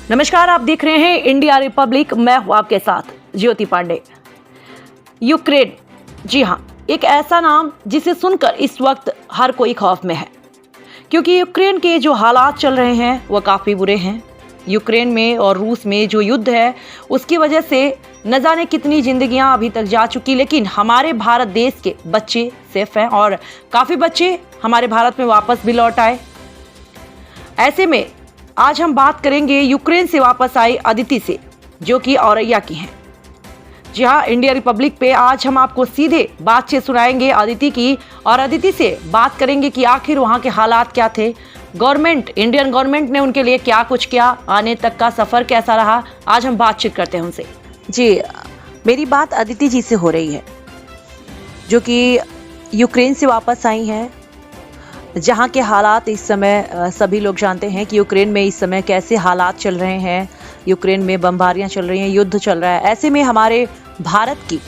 नमस्कार, आप देख रहे हैं इंडिया रिपब्लिक। मैं हूं आपके साथ ज्योति पांडे। यूक्रेन, जी हां, एक ऐसा नाम जिसे सुनकर इस वक्त हर कोई खौफ में है, क्योंकि यूक्रेन के जो हालात चल रहे हैं वो काफ़ी बुरे हैं। यूक्रेन में और रूस में जो युद्ध है उसकी वजह से न जाने कितनी जिंदगियां अभी तक जा चुकी, लेकिन हमारे भारत देश के बच्चे सेफ हैं और काफ़ी बच्चे हमारे भारत में वापस भी लौट आए। ऐसे में आज हम बात करेंगे यूक्रेन से वापस आई अदिति से, जो कि औरैया की हैं। जी हाँ, इंडिया रिपब्लिक पे आज हम आपको सीधे बातचीत सुनाएंगे अदिति की, और अदिति से बात करेंगे कि आखिर वहाँ के हालात क्या थे, इंडियन गवर्नमेंट ने उनके लिए क्या कुछ किया, आने तक का सफ़र कैसा रहा। आज हम बातचीत करते हैं उनसे। जी, मेरी बात अदिति जी से हो रही है, जो कि यूक्रेन से वापस आई हैं, जहां के हालात इस समय सभी लोग जानते हैं कि यूक्रेन में इस समय कैसे हालात चल रहे हैं। यूक्रेन में बमबारियां चल रही हैं, युद्ध चल रहा है। ऐसे में हमारे भारत की,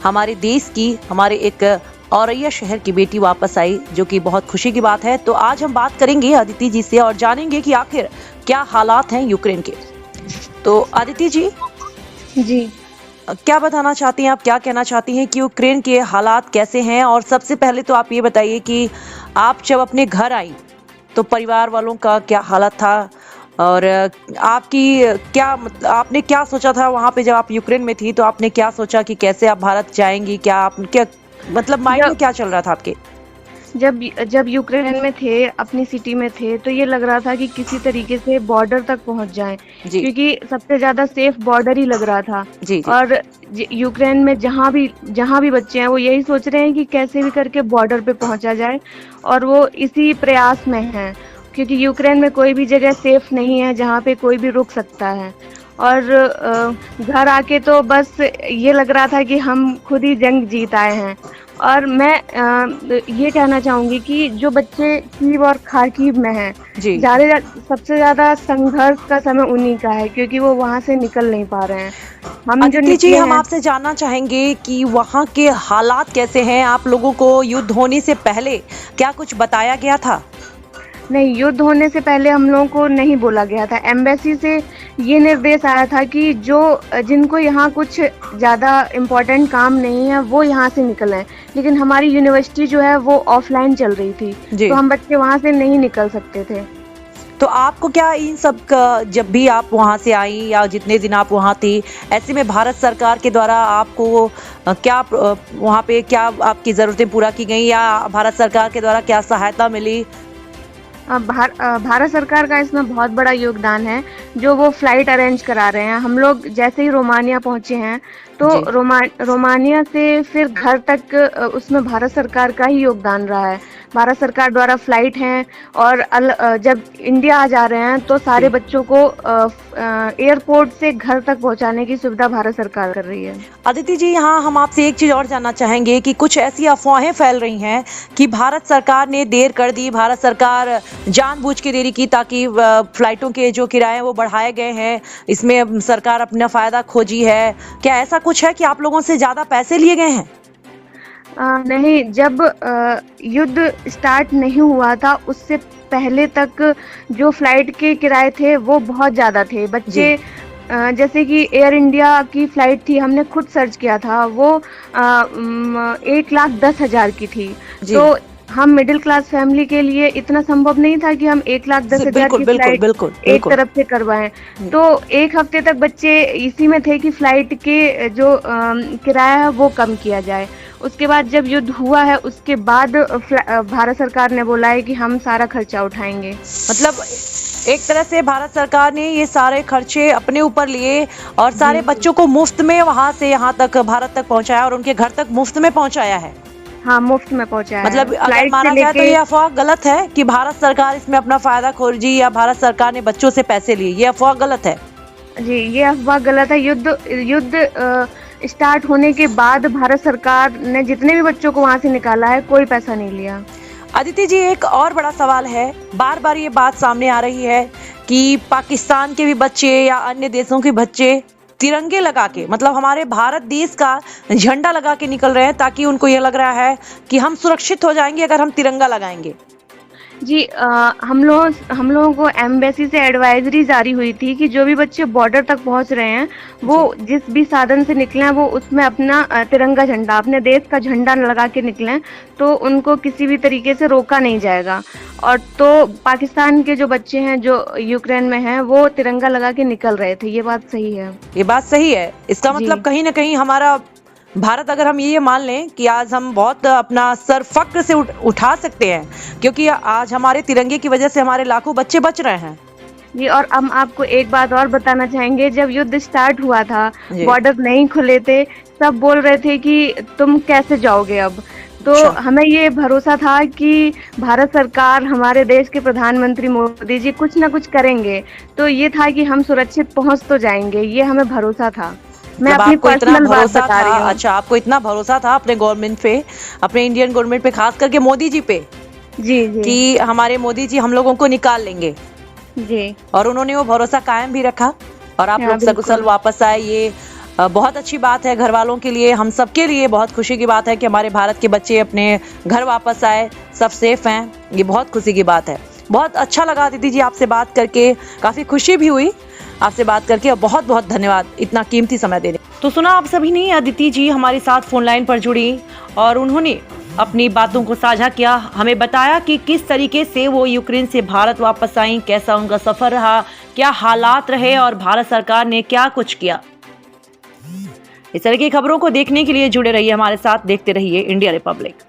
हमारे देश की, हमारे एक औरैया शहर की बेटी वापस आई, जो कि बहुत खुशी की बात है। तो आज हम बात करेंगे अदिति जी से और जानेंगे कि आखिर क्या हालात हैं यूक्रेन के। तो अदिति जी, क्या बताना चाहती हैं आप, क्या कहना चाहती हैं कि यूक्रेन के हालात कैसे हैं? और सबसे पहले तो आप ये बताइए कि आप जब अपने घर आई तो परिवार वालों का क्या हालत था, और आपने क्या सोचा था वहाँ पे जब आप यूक्रेन में थी? तो आपने क्या सोचा कि कैसे आप भारत जाएंगी, मतलब माइंड में क्या चल रहा था आपके? जब यूक्रेन में थे, अपनी सिटी में थे, तो ये लग रहा था कि किसी तरीके से बॉर्डर तक पहुंच जाएं, क्योंकि सबसे ज्यादा सेफ बॉर्डर ही लग रहा था। जी। और यूक्रेन में जहाँ भी बच्चे हैं वो यही सोच रहे हैं कि कैसे भी करके बॉर्डर पे पहुंचा जाए, और वो इसी प्रयास में हैं, क्योंकि यूक्रेन में कोई भी जगह सेफ नहीं है जहाँ पे कोई भी रुक सकता है। और घर आके तो बस ये लग रहा था कि हम खुद ही जंग जीत आए हैं। और मैं ये कहना चाहूंगी कि जो बच्चे कीव और खार्किव में हैं, सबसे ज्यादा संघर्ष का समय उन्हीं का है, क्योंकि वो वहां से निकल नहीं पा रहे हैं। हम आपसे जानना चाहेंगे कि वहाँ के हालात कैसे हैं। आप लोगों को युद्ध होने से पहले क्या कुछ बताया गया था? नहीं, युद्ध होने से पहले हम लोगों को नहीं बोला गया था। एम्बेसी से ये निर्देश आया था कि जिनको यहाँ कुछ ज़्यादा इम्पोर्टेंट काम नहीं है वो यहाँ से निकलें, लेकिन हमारी यूनिवर्सिटी जो है वो ऑफलाइन चल रही थी, तो हम बच्चे वहाँ से नहीं निकल सकते थे। तो आपको क्या इन सब का, जब भी आप वहाँ से आई या जितने दिन आप वहाँ थी, ऐसे में भारत सरकार के द्वारा आपको क्या वहाँ पे क्या आपकी ज़रूरतें पूरा की गई, या भारत सरकार के द्वारा क्या सहायता मिली? भारत सरकार का इसमें बहुत बड़ा योगदान है, जो वो फ्लाइट अरेंज करा रहे हैं। हम लोग जैसे ही रोमानिया पहुंचे हैं, तो रोमानिया से फिर घर तक उसमें भारत सरकार का ही योगदान रहा है। भारत सरकार द्वारा फ्लाइट हैं, और जब इंडिया आ जा रहे हैं तो सारे बच्चों को एयरपोर्ट से घर तक पहुंचाने की सुविधा भारत सरकार कर रही है। अदिति जी, यहाँ हम आपसे एक चीज़ और जानना चाहेंगे कि कुछ ऐसी अफवाहें फैल रही हैं कि भारत सरकार ने देर कर दी, भारत सरकार जानबूझ के देरी की ताकि फ्लाइटों के जो किराए वो बढ़ाए गए हैं, इसमें सरकार अपना फ़ायदा खोजी है। क्या ऐसा कुछ है कि आप लोगों से ज़्यादा पैसे लिए गए हैं? नहीं, जब युद्ध स्टार्ट नहीं हुआ था उससे पहले तक जो फ्लाइट के किराए थे वो बहुत ज़्यादा थे। बच्चे जैसे कि एयर इंडिया की फ्लाइट थी, हमने खुद सर्च किया था, वो 1,10,000 की थी। तो हम मिडिल क्लास फैमिली के लिए इतना संभव नहीं था कि हम 1,10,000 की फ्लाइट एक तरफ से करवाएं। तो एक हफ्ते तक बच्चे इसी में थे कि फ्लाइट के जो किराया है वो कम किया जाए। उसके बाद जब युद्ध हुआ है उसके बाद भारत सरकार ने बोला है कि हम सारा खर्चा उठाएंगे। मतलब एक तरह से भारत सरकार ने ये सारे खर्चे अपने ऊपर लिए और सारे बच्चों को मुफ्त में वहाँ से यहाँ तक भारत तक पहुँचाया, और उनके घर तक मुफ्त में पहुँचाया है। हाँ, मुफ्त में पहुँचाया। मतलब अगर माना जाए तो ये अफवाह गलत है कि भारत सरकार इसमें अपना फायदा खोजी या भारत सरकार ने बच्चों से पैसे लिए, ये अफवाह गलत है। जी, ये अफवाह गलत है। युद्ध स्टार्ट होने के बाद भारत सरकार ने जितने भी बच्चों को वहाँ से निकाला है, कोई पैसा नहीं लिया। अदिति जी, एक और बड़ा सवाल है, बार बार ये बात सामने आ रही है कि पाकिस्तान के भी बच्चे या अन्य देशों के बच्चे तिरंगे लगा के, मतलब हमारे भारत देश का झंडा लगा के निकल रहे हैं, ताकि उनको ये लग रहा है कि हम सुरक्षित हो जाएंगे अगर हम तिरंगा लगाएंगे। जी हम लोगों को एम्बेसी से एडवाइजरी जारी हुई थी कि जो भी बच्चे बॉर्डर तक पहुंच रहे हैं वो जिस भी साधन से निकले हैं वो उसमें अपना तिरंगा झंडा, अपने देश का झंडा लगा के निकलें, तो उनको किसी भी तरीके से रोका नहीं जाएगा। और तो पाकिस्तान के जो बच्चे हैं जो यूक्रेन में हैं वो तिरंगा लगा के निकल रहे थे। ये बात सही है। ये बात सही है। इसका जी। मतलब कहीं ना कहीं हमारा भारत, अगर हम ये मान लें कि आज हम बहुत अपना सर फक्र से उठा सकते हैं, क्योंकि आज हमारे तिरंगे की वजह से हमारे लाखों बच्चे बच रहे हैं। जी, और हम आपको एक बात और बताना चाहेंगे, जब युद्ध स्टार्ट हुआ था, जी। बॉर्डर नहीं खुले थे, सब बोल रहे थे कि तुम कैसे जाओगे अब। तो अच्छा। हमें ये भरोसा था कि भारत सरकार, हमारे देश के प्रधानमंत्री मोदी जी कुछ ना कुछ करेंगे। तो ये था कि हम सुरक्षित पहुंच तो जाएंगे, ये हमें भरोसा था। मैं जब अपनी आपको इतना पर्सनल बात भरोसा बता रही था, हूँ। अच्छा आपको इतना भरोसा था अपने गवर्नमेंट पे, अपने इंडियन गवर्नमेंट पे, खास करके मोदी जी पे, जी जी कि हमारे मोदी जी हम लोगों को निकाल लेंगे, जी। और उन्होंने वो भरोसा कायम भी रखा और आप हाँ, लोग सकुशल बिल्कुल। वापस आए। ये बहुत अच्छी बात है घर वालों के लिए, हम सबके लिए बहुत खुशी की बात है कि हमारे भारत के बच्चे अपने घर वापस आए, सब सेफ हैं। ये बहुत खुशी की बात है। बहुत अच्छा लगा दीदी जी आपसे बात करके, काफ़ी खुशी भी हुई आपसे बात करके, और बहुत बहुत धन्यवाद इतना कीमती समय देने। तो सुना आप सभी ने, अदिति जी हमारे साथ फोन लाइन पर जुड़ी और उन्होंने अपनी बातों को साझा किया, हमें बताया कि किस तरीके से वो यूक्रेन से भारत वापस आई, कैसा उनका सफर रहा, क्या हालात रहे और भारत सरकार ने क्या कुछ किया। इस तरह की खबरों को देखने के लिए जुड़े रहिए हमारे साथ, देखते रहिए इंडिया रिपब्लिक।